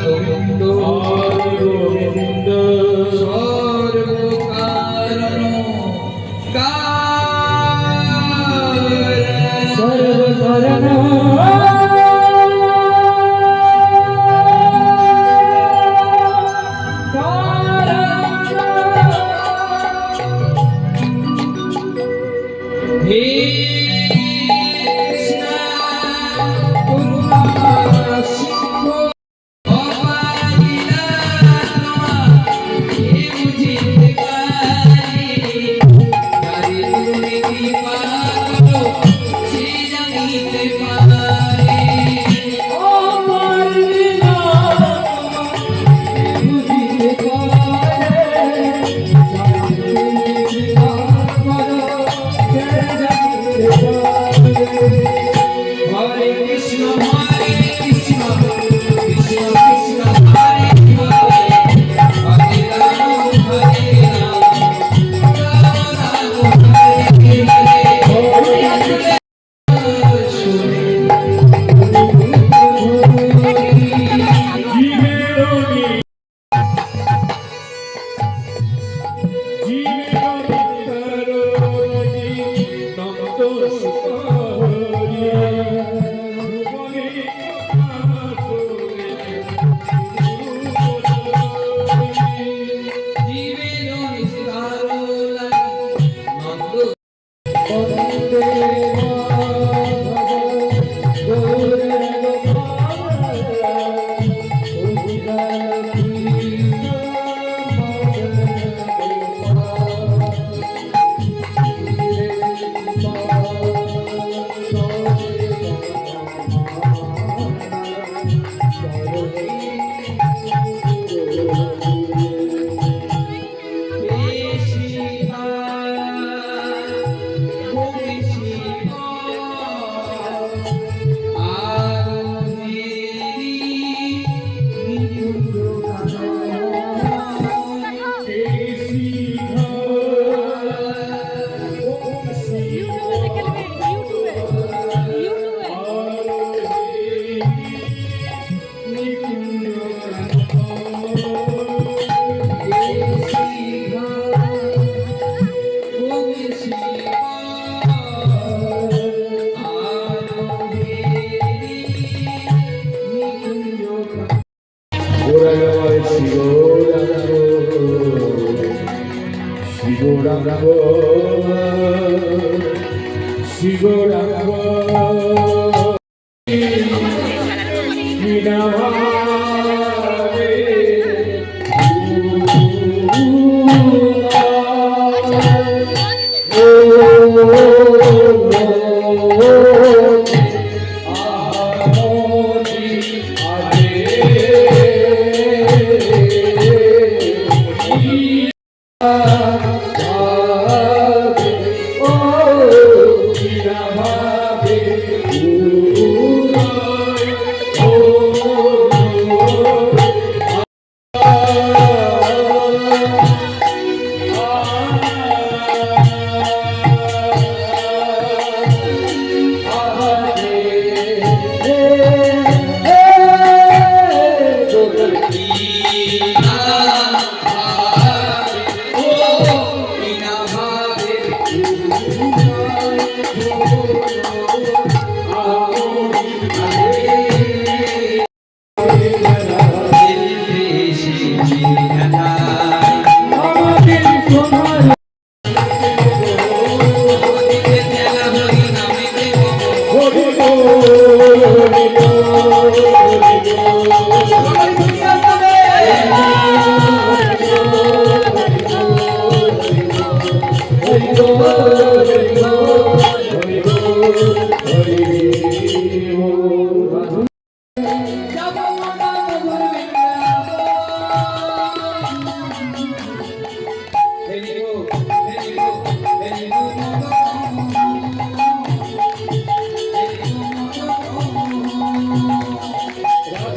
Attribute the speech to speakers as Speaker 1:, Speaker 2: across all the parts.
Speaker 1: Govinda
Speaker 2: Govinda
Speaker 1: সর্বকারণ
Speaker 2: সর্বকারণ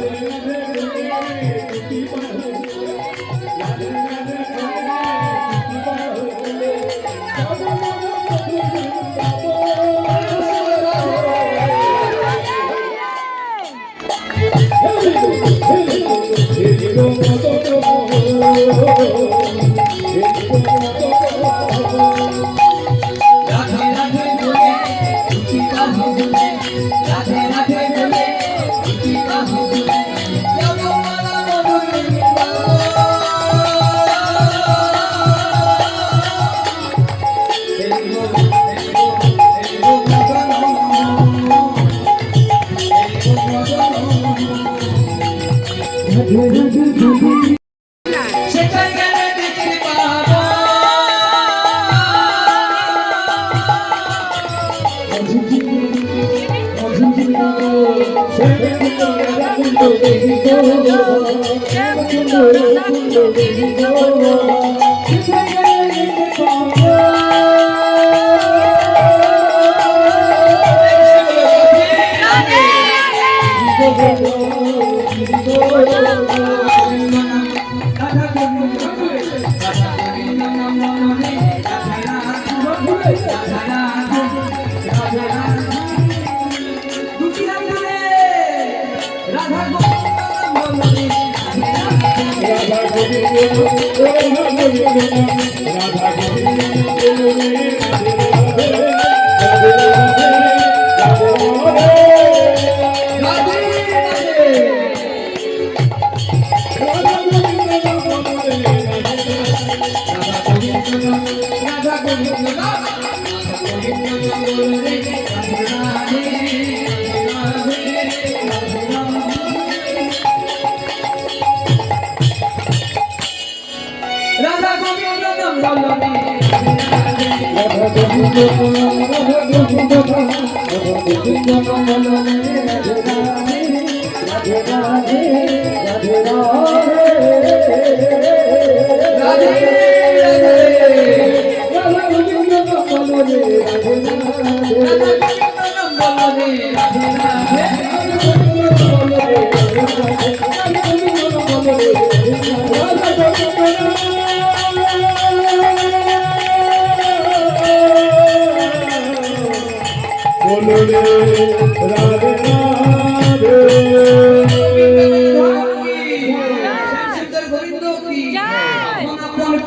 Speaker 1: Radhe
Speaker 2: সেখানে গেলে দেখতে পাবো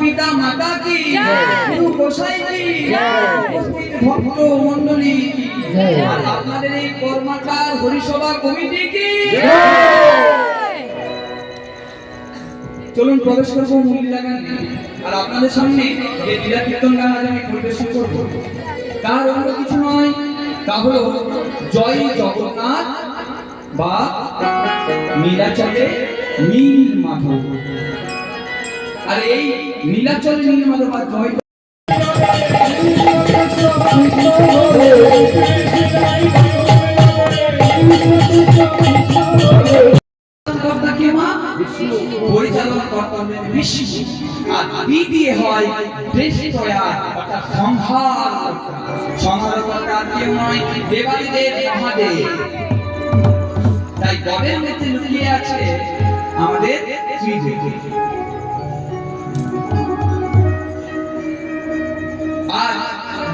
Speaker 2: পিতা মাতা কি গোসাই কি ভক্ত মন্ডলী আর আপনাদের এই কর্মকার হরিসভা কমিটি কি চলুন প্রবেশ করবো মূল লাগান আর আপনাদের সামনে যে লীলা কীর্তন গান আজ আমি পরিবেশন করব তার অন্য কিছু নয় তা হলো জয় জগন্নাথ বা নীলাচলে নীল মাধব আর এই নীলাচলে নীল মাধব আর জয় পরিচালনা করতে বিষ্ণু আর দিয়ে হয় দেশপ্রয়াগ অর্থাৎ সংহার কর্তা কেউ নয় দেবাদিদেব মহাদেব তাই গদের মধ্যে লুকিয়ে আছে আমাদের শ্রীদেবী আর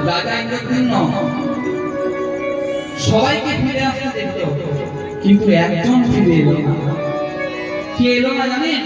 Speaker 2: রাজা ইন্দ্রদ্যুম্ন সবাইকে ফিরে আসতে দেখলো কিন্তু একজন ফিরে এলো না কে এলো না জানেন